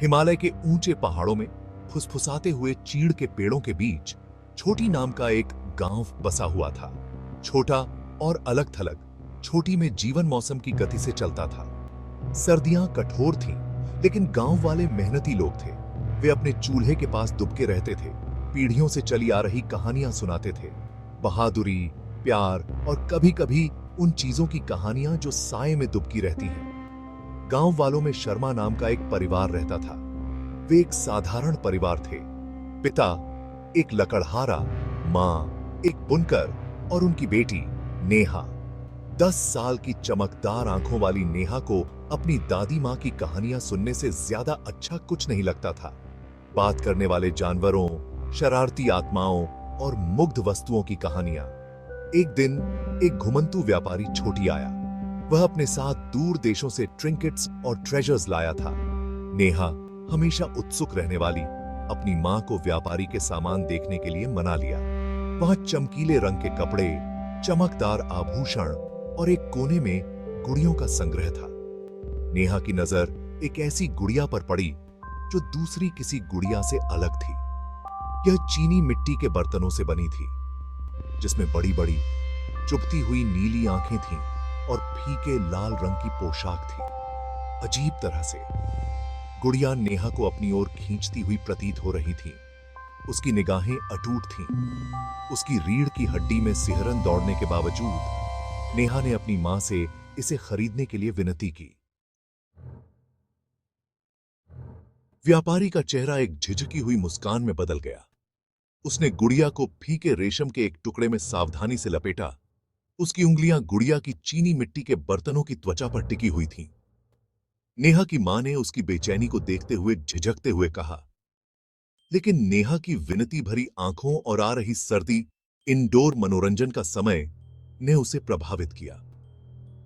हिमालय के ऊंचे पहाड़ों में फुसफुसाते हुए चीड़ के पेड़ों के बीच छोटी नाम का एक गांव बसा हुआ था। छोटा और अलग थलग, छोटी में जीवन मौसम की गति से चलता था। सर्दियां कठोर थीं, लेकिन गांव वाले मेहनती लोग थे। वे अपने चूल्हे के पास दुबके रहते थे, पीढ़ियों से चली आ रही कहानियां सुनाते थे। बहादुरी, प्यार और कभी-कभी उन चीजों की कहानियां जो साए में दुबकी रहती हैं। गांव वालों में शर्मा नाम का एक परिवार रहता था। वे एक साधारण परिवार थे। पिता एक लकड़हारा, मां एक बुनकर और उनकी बेटी नेहा। 10 साल की चमकदार आंखों वाली नेहा को अपनी दादी मां की कहानियां सुनने से ज्यादा अच्छा कुछ नहीं लगता था। बात करने वाले जानवरों, शरारती आत्माओं और मुग्ध वस्तुओं की कहानियां। एक दिन एक घुमंतू व्यापारी छोटी आया। वह अपने साथ दूर देशों से ट्रिंकेट्स और ट्रेजर्स लाया था। नेहा, हमेशा उत्सुक रहने वाली, अपनी मां को व्यापारी के सामान देखने के लिए मना लिया। वहां चमकीले रंग के कपड़े, चमकदार आभूषण और एक कोने में गुड़ियों का संग्रह था। नेहा की नजर एक ऐसी गुड़िया पर पड़ी जो दूसरी किसी गुड़िया से अलग थी। यह चीनी मिट्टी के बर्तनों से बनी थी, जिसमें बड़ी बड़ी चुभती हुई नीली आंखें थीं और फीके लाल रंग की पोशाक थी। अजीब तरह से गुड़िया नेहा को अपनी ओर खींचती हुई प्रतीत हो रही थी। उसकी निगाहें अटूट थीं। उसकी रीढ़ की हड्डी में सिहरन दौड़ने के बावजूद नेहा ने अपनी मां से इसे खरीदने के लिए विनती की। व्यापारी का चेहरा एक झिझकी हुई मुस्कान में बदल गया। उसने गुड़िया को फीके रेशम के एक टुकड़े में सावधानी से लपेटा। उसकी उंगलियां गुड़िया की चीनी मिट्टी के बर्तनों की त्वचा पर टिकी हुई थीं। नेहा की मां ने उसकी बेचैनी को देखते हुए झिझकते हुए कहा, लेकिन नेहा की विनती भरी आंखों और आ रही सर्दी इंडोर मनोरंजन का समय ने उसे प्रभावित किया।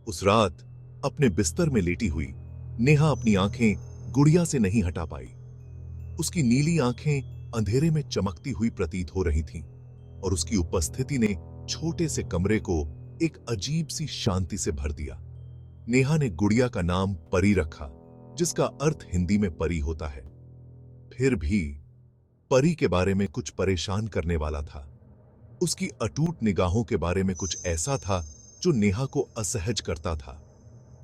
उस रात अपने बिस्तर में लेटी हुई नेहा अपनी आंखें गुड़िया से नहीं हटा पाई। उसकी नीली आंखें अंधेरे में चमकती हुई प्रतीत हो रही थीं और उसकी उपस्थिति ने छोटे से कमरे को एक अजीब सी शांति से भर दिया। नेहा ने गुड़िया का नाम परी रखा, जिसका अर्थ हिंदी में परी होता है। फिर भी परी के बारे में कुछ परेशान करने वाला था। उसकी अटूट निगाहों के बारे में कुछ ऐसा था जो नेहा को असहज करता था।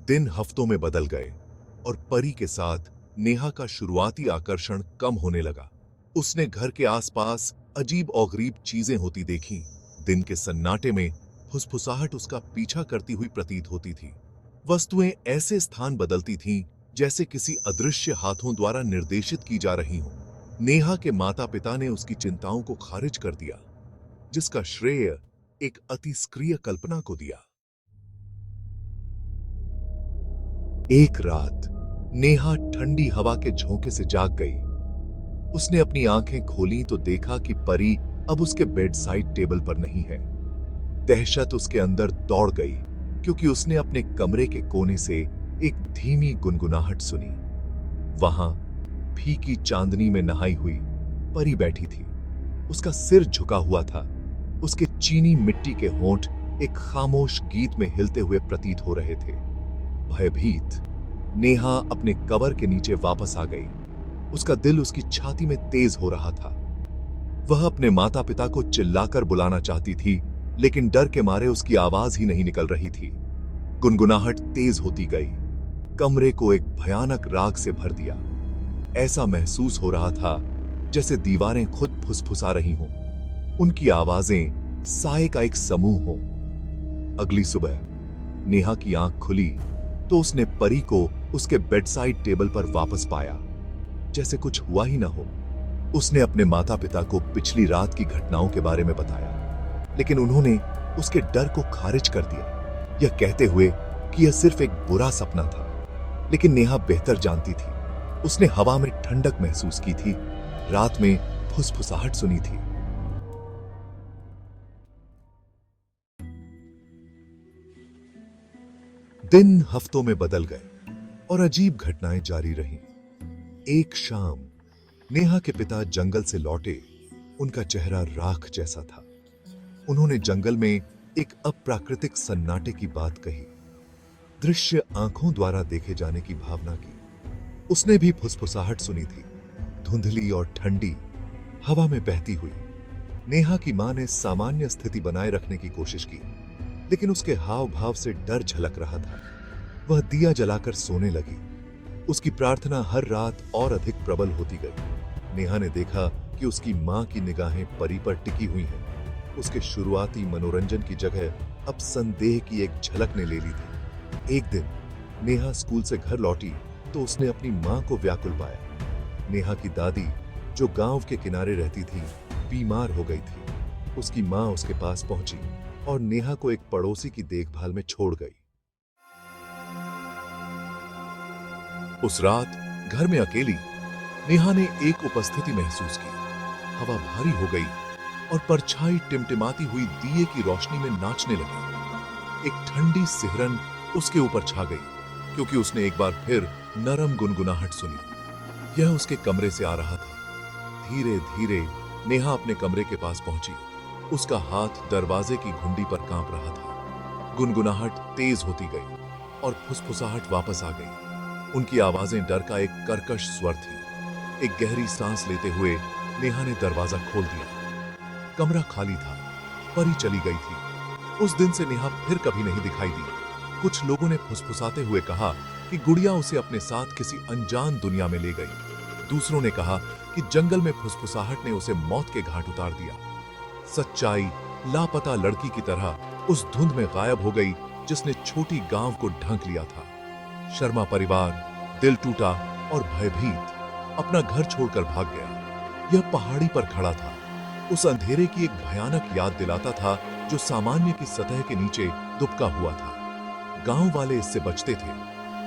दिन हफ्तों में बदल गए और परी के साथ नेहा का शुरुआती आकर्षण कम होने लगा। उसने घर के आसपास अजीब और गरीब चीजें होती देखी। दिन के सन्नाटे में फुसफुसाहट उसका पीछा करती हुई प्रतीत होती थी। वस्तुएं ऐसे स्थान बदलती थीं जैसे किसी अदृश्य हाथों द्वारा निर्देशित की जा रही हों। नेहा के माता-पिता ने उसकी चिंताओं को खारिज कर दिया, जिसका श्रेय एक अतिस्क्रिय कल्पना को दिया। एक रात नेहा ठंडी हवा के झोंके से जाग गई। उसने अपनी आंखें खोली तो देखा कि परी अब उसके बेड साइड टेबल पर नहीं है। दहशत उसके अंदर दौड़ गई, क्योंकि उसने अपने कमरे के कोने से एक धीमी गुनगुनाहट सुनी। वहां फीकी चांदनी में नहाई हुई परी बैठी थी। उसका सिर झुका हुआ था। उसके चीनी मिट्टी के होंठ एक खामोश गीत में हिलते हुए प्रतीत हो रहे थे। भयभीत नेहा अपने कवर के नीचे वापस आ गई। उसका दिल उसकी छाती में तेज हो रहा था। वह अपने माता पिता को चिल्लाकर बुलाना चाहती थी, लेकिन डर के मारे उसकी आवाज ही नहीं निकल रही थी। गुनगुनाहट तेज होती गई, कमरे को एक भयानक राग से भर दिया। ऐसा महसूस हो रहा था जैसे दीवारें खुद फुसफुसा रही हों। उनकी आवाजें साए का एक समूह हो। अगली सुबह नेहा की आंख खुली तो उसने परी को उसके बेडसाइड टेबल पर वापस पाया, जैसे कुछ हुआ ही ना हो। उसने अपने माता पिता को पिछली रात की घटनाओं के बारे में बताया, लेकिन उन्होंने उसके डर को खारिज कर दिया, यह कहते हुए कि यह सिर्फ एक बुरा सपना था। लेकिन नेहा बेहतर जानती थी। उसने हवा में ठंडक महसूस की थी, रात में फुसफुसाहट सुनी थी। दिन हफ्तों में बदल गए और अजीब घटनाएं जारी रहीं। एक शाम नेहा के पिता जंगल से लौटे। उनका चेहरा राख जैसा था। उन्होंने जंगल में एक अप्राकृतिक सन्नाटे की बात कही, दृश्य आंखों द्वारा देखे जाने की भावना की। उसने भी फुसफुसाहट सुनी थी, धुंधली और ठंडी, हवा में बहती हुई। नेहा की मां ने सामान्य स्थिति बनाए रखने की कोशिश की, लेकिन उसके हाव भाव से डर झलक रहा था। वह दिया जलाकर सोने लगी। उसकी प्रार्थना हर रात और अधिक प्रबल होती गई। नेहा ने देखा कि उसकी मां की निगाहें परी पर टिकी हुई हैं। उसके शुरुआती मनोरंजन की जगह अब संदेह की एक झलक ने ले ली थी। एक दिन नेहा स्कूल से घर लौटी तो उसने अपनी मां को व्याकुल पाया। नेहा की दादी, जो गांव के किनारे रहती थी, बीमार हो गई थी। उसकी मां उसके पास पहुंची और नेहा को एक पड़ोसी की देखभाल में छोड़ गई। उस रात घर में अकेली नेहा ने एक उपस्थिति महसूस की। हवा भारी हो गई और परछाई टिमटिमाती हुई दिए की रोशनी में नाचने लगी। एक ठंडी सिहरन उसके ऊपर छा गई, क्योंकि उसने एक बार फिर नरम गुनगुनाहट सुनी। यह उसके कमरे से आ रहा था। धीरे धीरे नेहा अपने कमरे के पास पहुंची। उसका हाथ दरवाजे की घुंडी पर कांप रहा था। गुनगुनाहट तेज होती गई और फुसफुसाहट वापस आ गई। उनकी आवाजें डर का एक कर्कश स्वर थी। एक गहरी सांस लेते हुए नेहा ने दरवाजा खोल दिया। कमरा खाली था। परी चली गई थी। उस दिन से नेहा फिर कभी नहीं दिखाई दी। कुछ लोगों ने फुसफुसाते हुए कहा कि गुड़िया उसे अपने साथ किसी अनजान दुनिया में ले गई। दूसरों ने कहा कि जंगल में फुसफुसाहट ने उसे मौत के घाट उतार दिया। सच्चाई लापता लड़की की तरह उस धुंध में गायब हो गई जिसने छोटी गांव को ढंक लिया था। शर्मा परिवार दिल टूटा और भयभीत अपना घर छोड़कर भाग गया। यह पहाड़ी पर खड़ा था। उस अंधेरे की एक भयानक याद दिलाता था जो सामान्य की सतह के नीचे दुबका हुआ था। गांव वाले इससे बचते थे।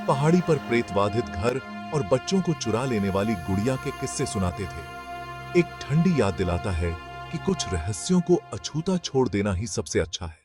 पहाड़ी पर प्रेतवाधित घर और बच्चों को चुरा लेने वाली गुड़िया के किस्से सुनाते थे। एक ठंडी याद दिलाता है कि कुछ रहस्यों को अछूता छोड़ देना ही सबसे अच्छा है।